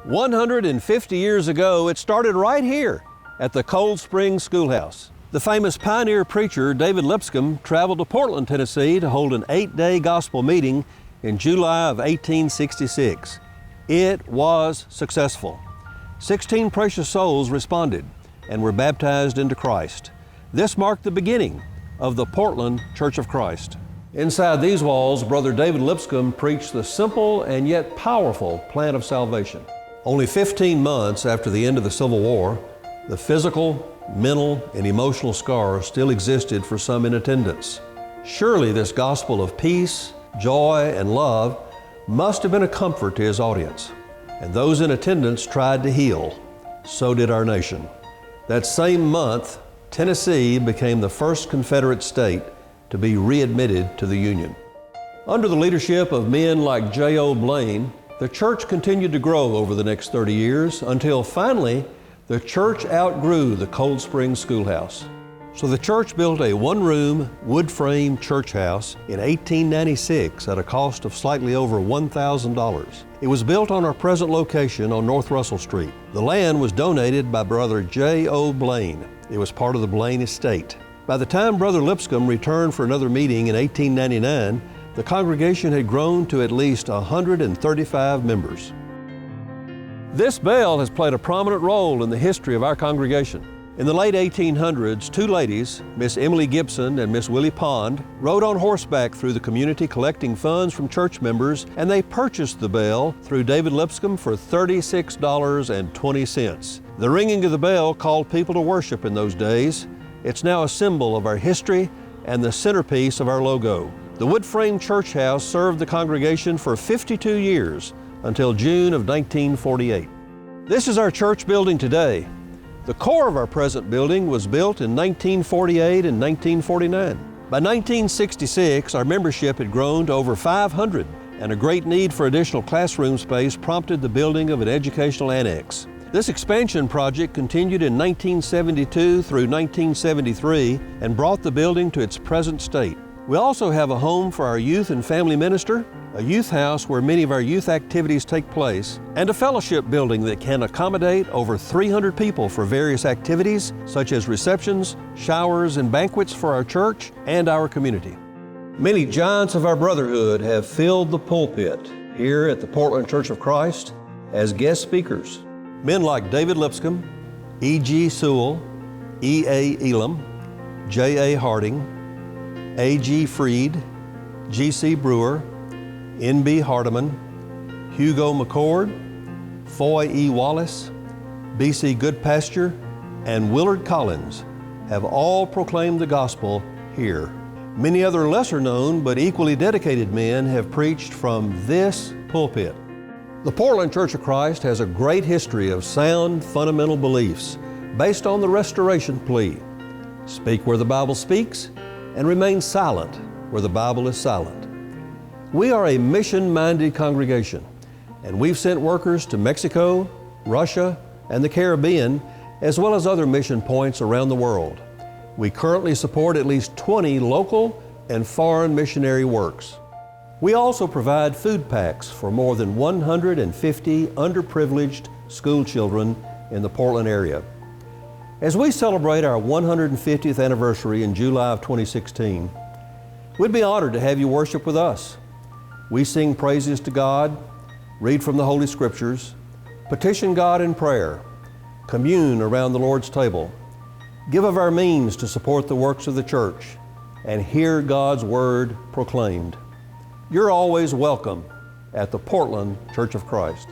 150 years ago, it started right here at the Cold Spring Schoolhouse. The famous pioneer preacher David Lipscomb traveled to Portland, Tennessee to hold an 8-day gospel meeting in July of 1866. It was successful. 16 precious souls responded and were baptized into Christ. This marked the beginning of the Portland Church of Christ. Inside these walls, Brother David Lipscomb preached the simple and yet powerful plan of salvation. Only 15 months after the end of the Civil War, the physical, mental, and emotional scars still existed for some in attendance. Surely this gospel of peace, joy, and love must have been a comfort to his audience. And those in attendance tried to heal. So did our nation. That same month, Tennessee became the first Confederate state to be readmitted to the Union. Under the leadership of men like J.O. Blaine, the church continued to grow over the next 30 years until finally the church outgrew the Cold Spring Schoolhouse. So the church built a one-room, wood-frame church house in 1896 at a cost of slightly over $1,000. It was built on our present location on North Russell Street. The land was donated by Brother J.O. Blaine. It was part of the Blaine estate. By the time Brother Lipscomb returned for another meeting in 1899, the congregation had grown to at least 135 members. This bell has played a prominent role in the history of our congregation. In the late 1800s, two ladies, Miss Emily Gibson and Miss Willie Pond, rode on horseback through the community collecting funds from church members, and they purchased the bell through David Lipscomb for $36.20. The ringing of the bell called people to worship in those days. It's now a symbol of our history and the centerpiece of our logo. The wood-frame church house served the congregation for 52 years until June of 1948. This is our church building today. The core of our present building was built in 1948 and 1949. By 1966, our membership had grown to over 500, and a great need for additional classroom space prompted the building of an educational annex. This expansion project continued in 1972 through 1973 and brought the building to its present state. We also have a home for our youth and family minister, a youth house where many of our youth activities take place, and a fellowship building that can accommodate over 300 people for various activities such as receptions, showers, and banquets for our church and our community. Many giants of our brotherhood have filled the pulpit here at the Portland Church of Christ as guest speakers. Men like David Lipscomb, E.G. Sewell, E.A. Elam, J.A. Harding, A.G. Freed, G.C. Brewer, N.B. Hardeman, Hugo McCord, Foy E. Wallace, B.C. Goodpasture, and Willard Collins have all proclaimed the gospel here. Many other lesser known but equally dedicated men have preached from this pulpit. The Portland Church of Christ has a great history of sound, fundamental beliefs based on the restoration plea. Speak where the Bible speaks and remain silent where the Bible is silent. We are a mission-minded congregation, and we've sent workers to Mexico, Russia, and the Caribbean, as well as other mission points around the world. We currently support at least 20 local and foreign missionary works. We also provide food packs for more than 150 underprivileged school children in the Portland area. As we celebrate our 150th anniversary in July of 2016, we'd be honored to have you worship with us. We sing praises to God, read from the Holy Scriptures, petition God in prayer, commune around the Lord's table, give of our means to support the works of the church, and hear God's Word proclaimed. You're always welcome at the Portland Church of Christ.